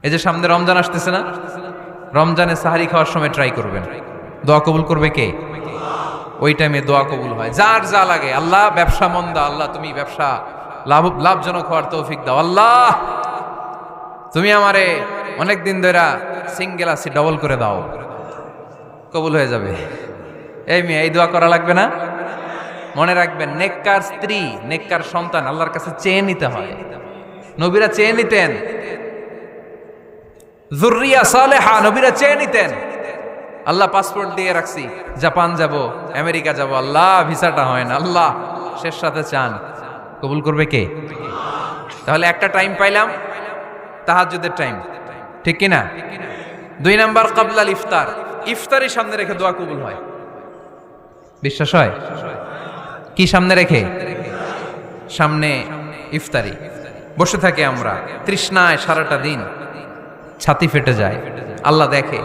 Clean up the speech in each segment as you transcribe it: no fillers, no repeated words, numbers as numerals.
এই যে সামনে রমজান আসতেছে না, রমজানে সাহারি খাওয়ার সময় ট্রাই করবেন, দোয়া কবুল করবে কে? ওই টাইমে দোয়া কবুল হয়। যার যা লাগে, আল্লাহ ব্যবসা মন্দা, আল্লাহ তুমি ব্যবসা লাভজনক হওয়ার তৌফিক দাও, আল্লাহ তুমি আমারে অনেকদিন ধরে সিঙ্গেল আছি ডবল করে দাও, কবুল হয়ে যাবে। এই মেয়ে, এই দোয়া করা লাগবে না? মনে রাখবেন, নেককার স্ত্রী, নেককার সন্তান আল্লাহর কাছে চেয়ে নিতে হয়। নবীরা চেয়ে নিতেন, যুররিয়া সালেহা নবীরা চেয়ে নিতেন। আল্লাহ পাসপোর্ট দিয়ে রাখছি, জাপান যাব, আমেরিকা যাব, আল্লাহ ভিসাটা হয় না, আল্লাহ শেষ সাথে চান, কবুল করবে কে? তাহলে একটা টাইম পাইলাম, তাহাজ্জুদের টাইম, ঠিক কিনা? 2 নাম্বার ক্বাবলাল ইফতার, ইফতারি সামনে রেখে দোয়া কবুল হয়। বিশ্বাস হয়? কি সামনে রেখে? সামনে ইফতারি। বসে থাকি আমরা তৃষ্ণায় সারাটা দিন, ছাতি ফেটে যায়, আল্লাহ দেখে,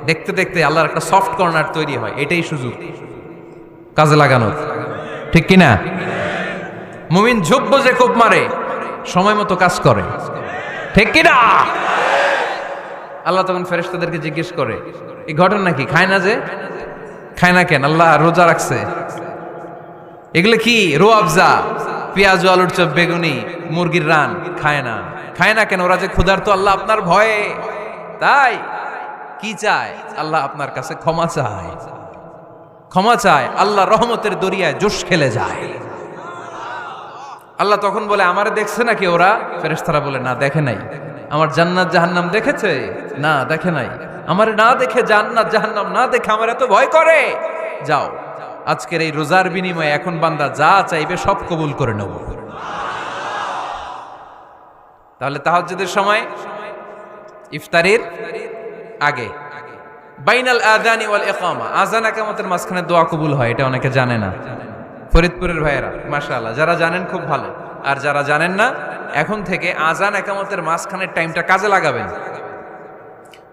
দেখতে দেখতে আল্লাহর একটা সফট কর্নার তৈরি হয়। এটাই সুযোগ কাজে লাগানোর, ঠিক কিনা? মুমিন ঝুঁকবো যে কোপ মারে, সময় মতো কাজ করে, ঠিক কিনা? আল্লাহ তখন ফেরেশতাদেরকে জিজ্ঞেস করে, এই ঘটনা কি? খায় না যে? খায় না কেন? আল্লাহ রোজা রাখছে। এগুলো কি? রোয়াবজা, পেঁয়াজ, আলুর চপ, বেগুনি, মুরগির রান, খায় না। খায় না কেন? ওরা যে ক্ষুধার্ত, আল্লাহ আপনার ভয়ে। তাই কি চায়? আল্লাহ আপনার কাছে ক্ষমা চায়, ক্ষমা চায়। আল্লাহ রহমতের দরিয়ায় জোশ খেলে যায়। আল্লাহ তখন বলে, আমারে দেখছে নাকি ওরা? ফেরেশতারা বলে, না দেখে নাই। আমার জান্নাত জাহান্নাম দেখেছে? না দেখে নাই। আমারে না দেখে, জান্নাত জাহান্নাম না দেখে আমার এত ভয় করে? যাও, আজকের এই রোজার বিনিময়ে এখন বান্দা যা চাইবে সব কবুল করে নেব। তাহলে তাহাজ্জুদের সময়, ইফতারির আগে, বাইনাল আযানি ওয়াল ইকামা, আযান ইকামতের মাঝখানে দোয়া কবুল হয়। এটা অনেকে জানে না। ফরিদপুরের ভাইয়েরা মাশাআল্লাহ, যারা জানেন খুব ভালো, আর যারা জানেন না, এখন থেকে আযান ইকামতের মাঝখানের টাইমটা কাজে লাগাবেন।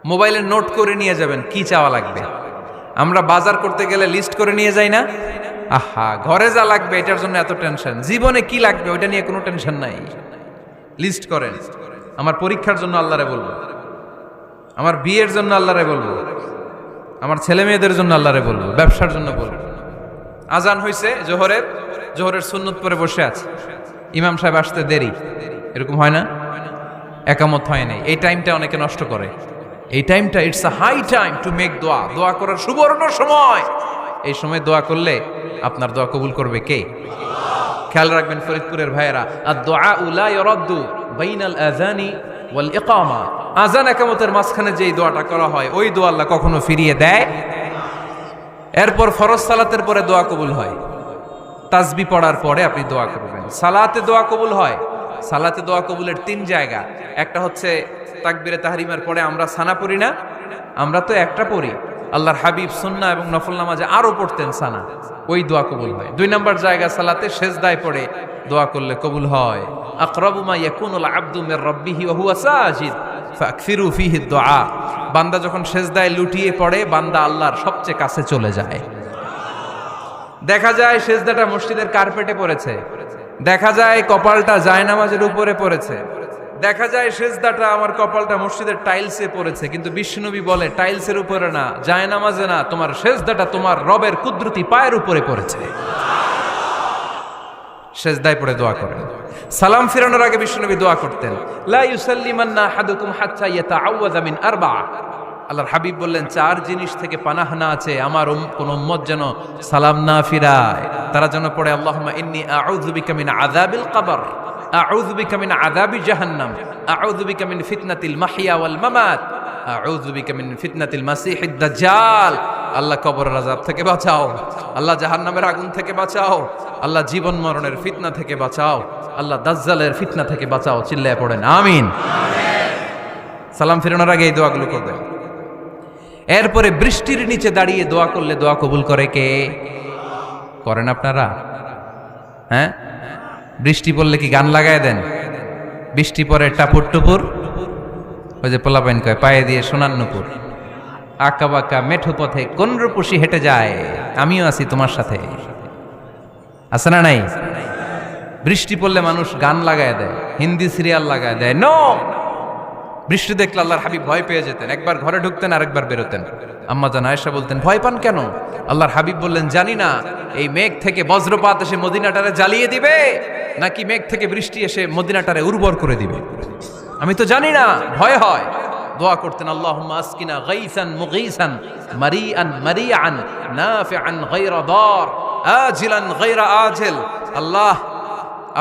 মোবাইলে নোট করে নিয়ে যাবেন কি চাওয়া লাগবে। আমরা বাজার করতে গেলে লিস্ট করে নিয়ে যাই না? আহা, ঘরে যা লাগবে এটার জন্য এত টেনশন, জীবনে কি লাগবে ওইটা নিয়ে কোনো টেনশন নাই। লিস্ট করেন। আমার পরীক্ষার জন্য আল্লাহরে বলবো, আমার বিয়ের জন্য আল্লাহরে বলবো, আমার ছেলে মেয়েদের জন্য আল্লাহরে বলবো, ব্যবসার জন্য বলবো। আজান হয়েছে জোহরের সুন্নত পরে বসে আছে, ইমাম সাহেব আসতে দেরি, এরকম হয় না? একামত হয় নাই, এই টাইমটা অনেকে নষ্ট করে। এই টাইমটা it's a high time to make দোয়া, দোয়া করার সুবর্ণ সময়। এই সময় দোয়া করলে আপনার দোয়া কবুল করবে কে? খেয়াল রাখবেন ফরিদপুরের ভাইয়েরা, আদ-দুআ লা ইউরাদ্দু বাইনাল আযানি ওয়াল ইকামা, আযান ইকামতের মাঝখানে যেই দোয়াটা করা হয় ওই দোয়া আল্লাহ কখনো ফিরিয়ে দেয়। এরপর ফরজ সালাতের পরে দোয়া কবুল হয়, তাসবিহ পড়ার পরে আপনি দোয়া করবেন। সালাতে দোয়া কবুল হয়। সালাতে দোয়া কবুলের 3 জায়গা। একটা হচ্ছে তাকবীরে তাহরিমার পরে আমরা সানা পড়ি না, আমরা তো একটা পড়ি। আল্লাহর হাবিব সুন্নাহ এবং নফল নামাজে আরো পড়তেন সানা, ওই দোয়া কবুল হয়। 2 নম্বর জায়গা, সালাতে সেজদায় পড়ে দোয়া করলে কবুল হয়। আকরাবু মা ইয়াকুনুল আবদু মির রাব্বিহি ওয়া হুয়া সাজিদ ফাকফিরু ফিহি দুআ, বান্দা যখন সেজদায় লুটিয়ে পড়ে বান্দা আল্লাহর সবচেয়ে কাছে চলে যায়। দেখা যায় সেজদাটা মসজিদের কার্পেটে পড়েছে, দেখা যায় কপালটা জায়নামাজের উপরে পড়েছে, দেখা যায় সেজদাটা আমার কপালটা মসজিদের টাইলসে পড়েছে, কিন্তু বিশ্বনবী বলে টাইলসের উপরে না, জায়নামাজে না, তোমার সেজদাটা তোমার রবের কুদরতি পায়ের উপরে পড়েছে। সেজদায় পড়ে দোয়া করেন। সালাম ফিরানোর আগে বিশ্বনবী দোয়া করতেন, লা ইউসাল্লিমান্না আহাদুকুম হাত্তা ইয়াতাআওয়াযা মিন আরবা। আল্লাহর হাবিব বললেন, 4 জিনিস থেকে পানাহ না আছে আমার কোন উম্মত যেন সালাম না ফিরায়। তারা যেন পড়ে, আল্লাহুম্মা ইন্নী আউযু বিকা মিন আযাবিল কবর, আউযু বিকা মিন আযাবি জাহান্নাম, আউযু বিকা মিন ফিতনাতিল মাহইয়া ওয়াল মামাত, আউযু বিকা মিন ফিতনাতিল মাসিহিদ দাজ্জাল। আল্লাহ কবরের আযাব থেকে বাঁচাও, আল্লাহ জাহান্নামের আগুন থেকে বাঁচাও, আল্লাহ জীবন মরণের ফিতনা থেকে বাঁচাও, আল্লাহ দাজ্জালের ফিতনা থেকে বাঁচাও। চিল্লায়ে পড়েন আমিন। সালাম ফিরানোর আগে এই দোয়াগুলো করবেন। এরপরে বৃষ্টির নিচে দাঁড়িয়ে দোয়া করলে দোয়া কবুল করে কে? করেন আপনারা? হ্যাঁ, বৃষ্টি পড়লে কি গান লাগায় দেন? বৃষ্টি পরে টাপুর টুপুর, ওই যে পোলাপাইন কয় পায়ে দিয়ে সোনার নুপুর, আঁকা বাঁকা মেঠো পথে কোন রূপসী হেঁটে যায়, আমিও আছি তোমার সাথে, আছে না নাই? বৃষ্টি পড়লে মানুষ গান লাগায় দেয়, হিন্দি সিরিয়াল লাগায় দেয়। নো, বৃষ্টি দেখলে আল্লাহর হাবিব ভয় পেয়ে যেতেন, একবার ঘরে ঢুকতেন আরেকবার বেরোতেন। আম্মা জান আয়েশা বলতেন, ভয় পান কেন? আল্লাহর হাবিব বললেন, জানি না এই মেঘ থেকে বজ্রপাত এসে মদিনাটারে জ্বালিয়ে দিবে নাকি মেঘ থেকে বৃষ্টি এসে মদিনাটারে উর্বর করে দিবে, আমি তো জানি না, ভয় হয়। দোয়া করতেন, আল্লাহুম্মা আসকিনা গাইসান মুগীসান মারিআন মারিআন নাফিআন গায়রা দার আজিলান গায়রা আজিল। আল্লাহ,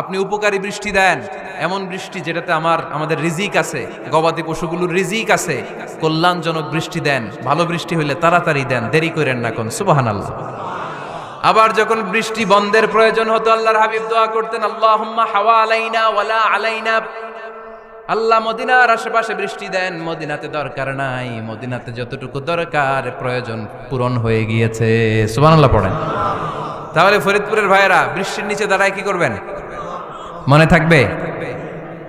আপনি উপকারী বৃষ্টি দেন, এমন বৃষ্টি যেটাতে আমাদের রিজিক আছে, গবাদি পশুগুলোর রিজিক আছে। কল্যাণজনক বৃষ্টি দেন, ভালো বৃষ্টি হইলে তাড়াতাড়ি দেন, দেরি করেন না কোন। সুবহানাল্লাহ। আবার যখন বৃষ্টি বন্ধের প্রয়োজন হতো, আল্লাহর হাবিব দোয়া করতেন, আল্লাহুম্মা হাওয়া আলাইনা ওয়ালা আলাইনা। আল্লাহ মদিনার আশেপাশে বৃষ্টি দেন, মদিনাতে দরকার নাই, মদিনাতে যতটুকু দরকার প্রয়োজন পূরণ হয়ে গিয়েছে। সুবহানাল্লাহ পড়েন। তাহলে ফরিদপুরের ভাইয়েরা বৃষ্টির নিচে দাঁড়ায় কি করবেন? মনে থাকবে,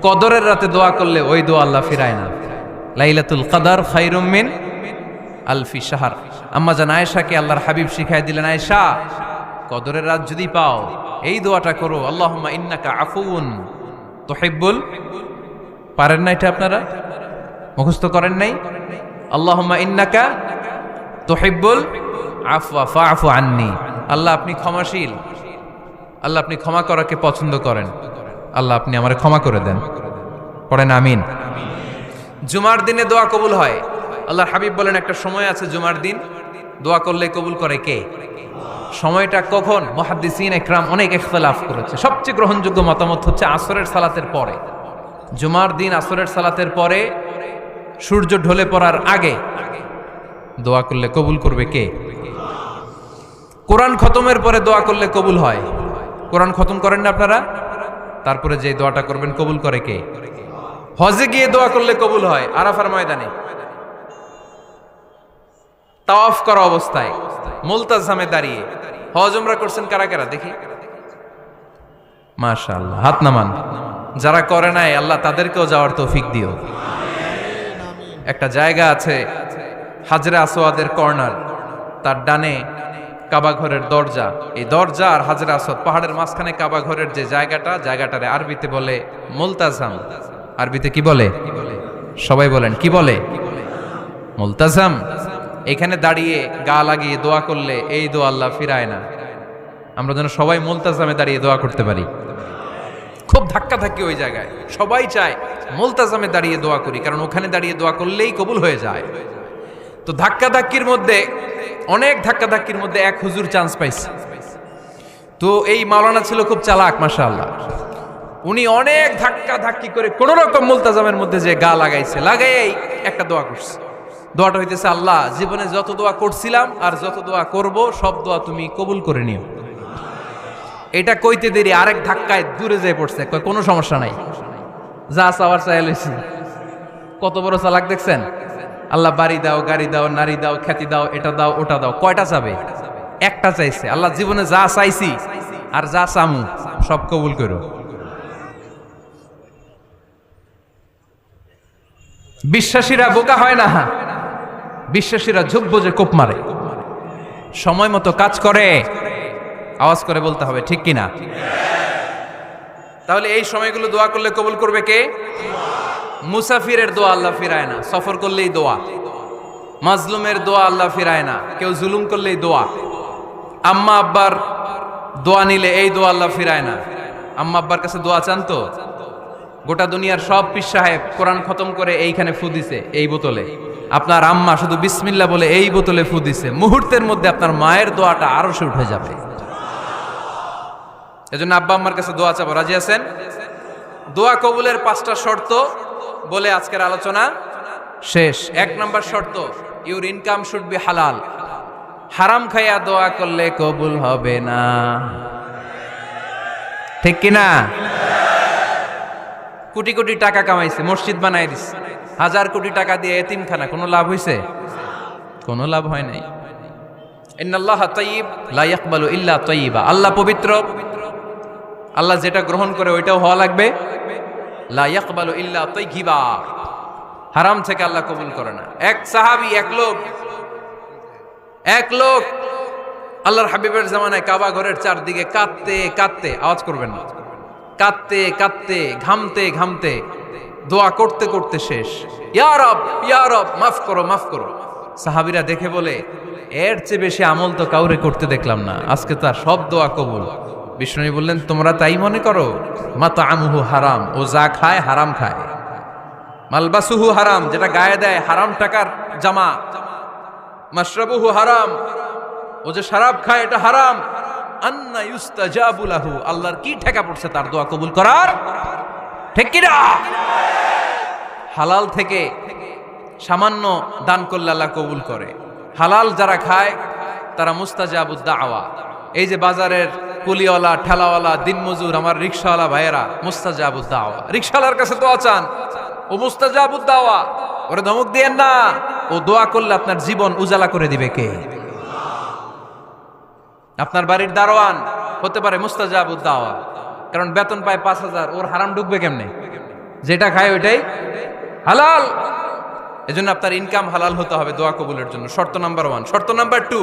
কদরের রাতে দোয়া করলে ওই দোয়া আল্লাহ ফিরায় না। লাইলাতুল কদর খায়রুম মিন আলফি শাহর। আম্মা জান আয়েশাকে আল্লাহর হাবিব শিখাই দিলেন, আয়েশা, কদরের রাত যদি পাও এই দোয়াটা করো, আল্লাহুম্মা ইন্নাকা আফুউন তুহিব্বুল। পারেন না এটা? আপনারা মুখস্থ করেন নাই? আল্লাহুম্মা ইন্নাকা তুহিব্বুল আফওয়া ফাআফু আন্নি। আল্লাহ আপনি ক্ষমাশীল, আল্লাহ আপনি ক্ষমা করাকে পছন্দ করেন, আল্লাহ আপনি আমারে ক্ষমা করে দেন। পড়েন আমিন। জুমার দিনে দোয়া কবুল হয়। আল্লাহর হাবিব বলেন, একটা সময় আছে জুমার দিন দোয়া করলে কবুল করে কে? সময়টা কখন? মুহাদ্দিসিন ইকরাম অনেক ইখতিলাফ করেছে। সবচেয়ে গ্রহণযোগ্য মতামত হচ্ছে আসরের সালাতের পরে। জুমার দিন আসরের সালাতের পরে সূর্য ঢলে পড়ার আগে দোয়া করলে কবুল করবে কে? কোরআন খতমের পরে দোয়া করলে কবুল হয়। কোরআন খতম করেন না আপনারা? তারপরে যে দোয়াটা করবেন কবুল করে কে? হজে গিয়ে দোয়া করলে কবুল হয়। আরাফার ময়দানে তাওয়াফ করা অবস্থায় মুলতাজামে দাঁড়িয়ে। হজ উমরা করছেন কারা কারা দেখি? মাশাআল্লাহ, হাত নামান। যারা করে নাই আল্লাহ তাদেরকেও যাওয়ার তৌফিক দিও। একটা জায়গা আছে হাজরে আসওয়াদের কর্নার, তার ডানে কাবা ঘরের দরজা। এই দরজা আর হাজরে আসওয়াদ পাহাড়ের মাঝখানে কাবা ঘরের যে জায়গাটারে আরবিতে বলে মুলতাজাম। আরবিতে কি বলে? সবাই বলেন, কি বলে? মুলতাজাম। এখানে দাঁড়িয়ে গা লাগিয়ে দোয়া করলে এই দোয়া আল্লাহ ফিরায় না। আমরা যেন সবাই মুলতাজামে দাঁড়িয়ে দোয়া করতে পারি। খুব ধাক্কা ধাক্কি ওই জায়গায়, সবাই চায় মুলতাজামে দাঁড়িয়ে দোয়া করি, কারণ ওখানে দাঁড়িয়ে দোয়া করলেই কবুল হয়ে যায়। তো ধাক্কা ধাক্কির মধ্যে, অনেক ধাক্কা ধাক্কির মধ্যে এক হুজুর চান্স পাইছে। তো এই মাওলানা ছিল খুব চালাক, মাশাআল্লাহ। উনি অনেক ধাক্কা ধাক্কি করে কোন রকম মুলতাজামের মধ্যে যে গা লাগাইছে, লাগাই একটা দোয়া করছে। দোয়াটা হইতেছে, আল্লাহ জীবনে যত দোয়া করছিলাম আর যত দোয়া করব সব দোয়া তুমি কবুল করে নিও। এটা কইতে দেরি আরেক ধাক্কায় দূরে যেয়ে পড়ছে, কোনো সমস্যা নাই, যা চাওয়ার চাই লইছি। কত বড় চালাক দেখছেন? আল্লাহ বাড়ি দাও, গাড়ি দাও, নারী দাও, খ্যাতি দাও, এটা দাও, ওটা দাও। কয়টা চাবে? একটা চাইছে। আল্লাহ জীবনে যা চাইছি আর যা চামু সব কবুল করো। বিশ্বাসীরা বোকা হয় না, বিশ্বাসীরা ঝুঁকবো যে কোপ মারে, সময় মতো কাজ করে। আওয়াজ করে বলতে হবে, ঠিক কিনা? তাহলে এই সময়গুলো দোয়া করলে কবুল করবে কে? মুসাফিরের দোয়া আল্লাহ ফিরায় না, সফর করলেই দোয়া। মাজলুমের দোয়া আল্লাহ ফিরায় না, কেউ জুলুম করলেই দোয়া। আম্মা আব্বার দোয়া নিলে এই দোয়া আল্লাহ ফিরায় না। আম্মা আব্বার কাছে দোয়া চান তো? গোটা দুনিয়ার সব পীর সাহেব কোরআন খতম করে এইখানে ফু দিছে এই বোতলে, আপনার আম্মা শুধু বিসমিল্লাহ বলে এই বোতলে ফু দিছে, মুহূর্তের মধ্যে আপনার মায়ের দোয়াটা আরো সে উঠে যাবে। এজন্য আব্বা আম্মার কাছে দোয়া চাবো, রাজি আছেন? দোয়া কবুলের 5টা শর্ত বলে আজকের আলোচনা শেষ। 1 নম্বর শর্ত, ইউর ইনকাম শুড বি হালাল। হারাম খাইয়া দোয়া করলে কবুল হবে না, ঠিক কিনা? কোটি কোটি টাকা কামাইছে, মসজিদ বানাই দিছে, 1000 কোটি টাকা দিয়ে এতিমখানা, কোনো লাভ হইছে? কোনো লাভ হয় নাই। ইন্নাল্লাহা তাইয়্যিব লা ইয়াকবালু ইল্লা তাইয়্যিবা। আল্লাহ পবিত্র, আল্লাহ যেটা গ্রহণ করে ওইটাও হওয়া লাগবে। লা ইয়াকবালু ইল্লা তাইয়্যিবা, হারাম থেকে আল্লাহ কবুল করে না। এক সাহাবী, এক লোক আল্লাহর হাবিবের জামানায় কাবা ঘরের চারদিকে কাঁদতে কাঁদতে, আওয়াজ করবেন না, কাঁদতে কাঁদতে, ঘামতে ঘামতে দোয়া করতে করতে শেষ। ইয়া রব মাফ করো মাফ করো। সাহাবীরা দেখে বলে, এর চেয়ে বেশি আমল তো কাউরে করতে দেখলাম না, আজকে তার সব দোয়া কবুল। বিষ্ণু বললেন, তোমরা তাই মনে করো? মাতআমুহু হারাম, ও যা খায় হারাম খায়। মালবাসুহু হারাম, যেটা গায়ে দেয় হারাম টাকার জামা। মাশরাবুহু হারাম, ও যে শরাব খায় এটা হারাম। আন্না ইউস্তাজাবু লাহু, আল্লাহর কি ঠেকা পড়ছে তার দোয়া কবুল করার? ঠিক কি না? হালাল থেকে সামান্য দান করলে আল্লাহ কবুল করে। হালাল যারা খায় তারা মুস্তাজাবুদ দাওয়া। এই যে বাজারের কুলিওয়ালা, ঠেলাওয়ালা, দিনমজুর, আমার রিকশাওয়ালা ভাইয়েরা মুস্তাজাবুদ দাওয়া। রিকশাওয়ালার কাছে দোয়া চান, ও মুস্তাজাবুদ দাওয়া। ওরে ধমক দিয়েন না, ও দোয়া করলে আপনার জীবন উজালা করে দিবে কে? আপনার বাড়ির দারোয়ান হতে পারে মুস্তাজাবুদ দাওয়া, কারণ বেতন পায় 5,000, ওর হারাম ঢুকবে কেমনে? যেটা খায় ওইটাই হালাল। এজন্য আপনার ইনকাম হালাল হতে হবে দোয়া কবুলের জন্য। শর্ত নাম্বার 1। শর্ত নাম্বার 2,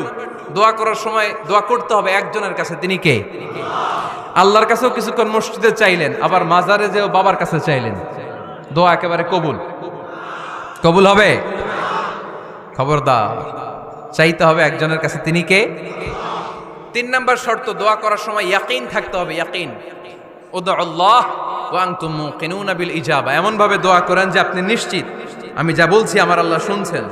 দোয়া করার সময় দোয়া করতে হবে একজনের কাছে। তিনি কে? আল্লাহর কাছেও কিছুক্ষণ মসজিদে চাইলেন, আবার মাজারে যেও বাবার কাছে চাইলেন, দোয়া একেবারে কবুল। কবুল হবে? খবরদার, চাইতে হবে একজনের কাছে। তিনি কে? 3 নাম্বার শর্ত, দোয়া করার সময় ইয়াকিন থাকতে হবে। ইয়াকিন, উদউল্লাহ ওয়া আনতুম মুকিনুনা বিল ইজাবা। এমন ভাবে দোয়া করেন যে আপনি নিশ্চিত, আমি যা বলছি আমার আল্লাহ শুনছেন,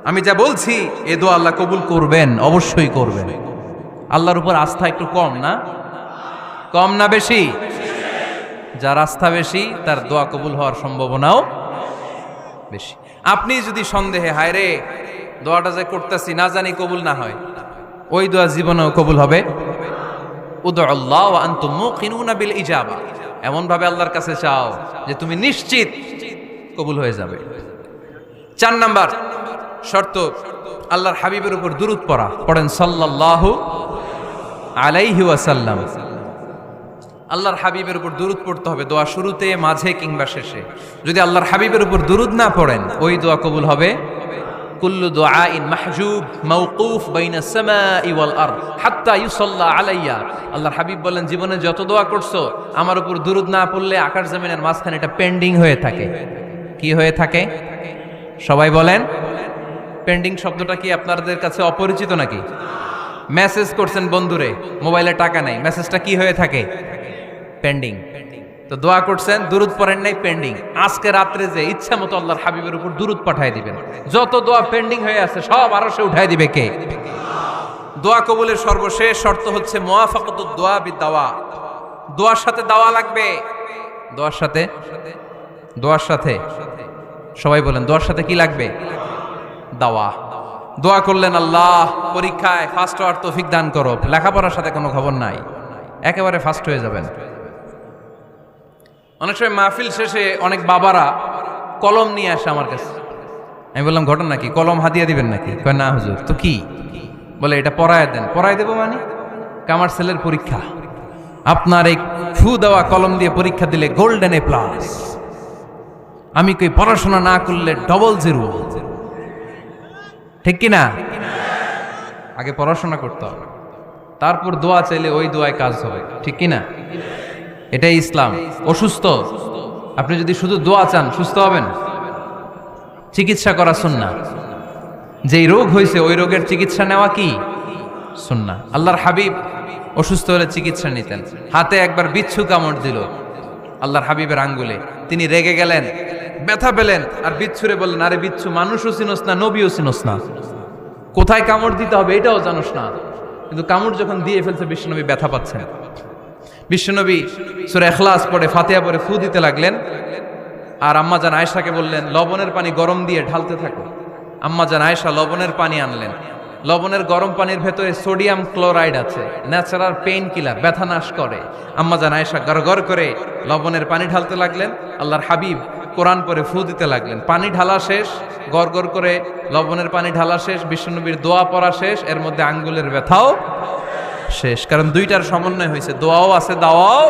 আমি যা বলছি এই দোয়া আল্লাহ কবুল করবেন, অবশ্যই করবেন। আল্লাহর উপর আস্থা একটু কম না? কম না বেশি? যার আস্থা বেশি তার দোয়া কবুল হওয়ার সম্ভাবনাও বেশি। আপনি যদি সন্দেহে, হায় রে দোয়াটা যে করতেছি না জানি কবুল না হয়, ওই দোয়া জীবনেও কবুল হবে। উদউল্লাহ ওয়া আনতুম মুকিনুনা বিল ইজাবা, এমন ভাবে আল্লাহর কাছে চাও যে তুমি নিশ্চিত কবুল হয়ে যাবে। 4 নাম্বার শর্ত, আল্লাহর হাবিবের উপর দুরূদ পড়া। পড়েন সাল্লাল্লাহু আলাইহি ওয়াসাল্লাম। আল্লাহর হাবিবের উপর দুরূদ পড়তে হবে দোয়া শুরুতে, মাঝে কিংবা শেষে। যদি আল্লাহর হাবিবের উপর দুরূদ না পড়েন, ওই দোয়া কবুল হবে। কুল্লু দুআইন মাহজুব মাওকুফ বাইনাস সামাই ওয়াল আরদ হাত্তা ইউসাল্লা আলাইয়া। আল্লাহর হাবিব বলেন, জীবনে যত দোয়া করছো আমার উপর দুরূদ না পড়লে আকাশ জমিনের মাঝখানে এটা পেন্ডিং হয়ে থাকে। কি হয়ে থাকে? সবাই বলেন। পেন্ডিং শব্দটা কি আপনাদের কাছে অপরিচিত নাকি? মেসেজ করছেন বন্ধুরে, মোবাইলে টাকা নাই, মেসেজটা কি হয়ে থাকে? পেন্ডিং। তো দোয়া করছেন, দুরূদ পড়েন নাই, পেন্ডিং। আজকে রাত্রে যে ইচ্ছা মতো আল্লাহর হাবিবের উপর দুরূদ পাঠিয়ে দিবেন, যত দোয়া পেন্ডিং হয়ে আছে সব আরশে উঠায় দিবে কে? দোয়া কবুলের সর্বশেষ শর্ত হচ্ছে মুওয়াফাকাতুদ দোয়া বিদাওয়া। দোয়ার সাথে দাওয়া লাগবে। দোয়ার সাথে, দোয়ার সাথে সবাই বলেন, দোয়ার সাথে কি লাগবে? দাওয়া। দোয়া করলেন, আল্লাহ পরীক্ষায় ফার্স্ট হওয়ার তৌফিক দান করো। লেখাপড়ার সাথে কোনো খবর নাই, একেবারে ফার্স্ট হয়ে যাবেন। অনেক সময় মাহফিল শেষে অনেক বাবারা কলম নিয়ে আসে আমার কাছে। আমি বললাম, ঘটনা কি? কলম হাদিয়া দিবেন নাকি? কয় না হুজুর। তো কি? বলে, এটা পড়ায় দেন। পড়ায় দেবো মানে? আমার ছেলের পরীক্ষা, আপনার এই ফু দেওয়া কলম দিয়ে পরীক্ষা দিলে গোল্ডেন এ প্লাস। আমি কই, পড়াশোনা না করলে ডবল জিরো। ঠিক কিনা? আগে পড়াশোনা করতে হবে, তারপর দোয়া চাইলে ওই দোয়ায় কাজ হবে। ঠিক কিনা? এটাই ইসলাম। অসুস্থ, আপনি যদি শুধু দোয়া চান সুস্থ হবেন? চিকিৎসা করা সুন্নাহ। যেই রোগ হয়েছে ওই রোগের চিকিৎসা নেওয়া কি সুন্নাহ। আল্লাহর হাবিব অসুস্থ হলে চিকিৎসা নিতেন। হাতে একবার বিচ্ছু কামড় দিল আল্লাহর হাবিবের আঙ্গুলে, তিনি রেগে গেলেন, ব্যথা পেলেন, আর বিচ্ছুরে বললেন, আরে বিচ্ছু, মানুষও চিনোস না, নবীও চিনোস না, কোথায় কামড় দিতে হবে এটাও জানোস না। কিন্তু কামড় যখন দিয়ে ফেলছে, বিশ্বনবী ব্যথা পাচ্ছেন। বিশ্বনবী সূরা ইখলাস পড়ে, ফাতিহা পড়ে ফু দিতে লাগলেন। আর আম্মাজান আয়েশাকে বললেন, লবণের পানি গরম দিয়ে ঢালতে থাকো। আম্মাজান আয়েশা লবণের পানি আনলেন। লবণের গরম পানির ভেতরে সোডিয়াম ক্লোরাইড আছে, ন্যাচারাল পেইন কিলার, ব্যথা নাশ করে। আম্মাজান আয়েশা গড়গড় করে লবণের পানি ঢালতে লাগলেন। আল্লাহর হাবিব কোরআন পড়ে ফু দিতে লাগলেন। পানি ঢালা শেষ, গড়গড় করে লবণের পানি ঢালা শেষ, বিশ্বনবীর দোয়া পড়া শেষ, এর মধ্যে আঙ্গুলের ব্যথাও শেষ। কারণ দুইটার সমন্বয় হয়েছে, দোয়াও আছে, দাওয়াও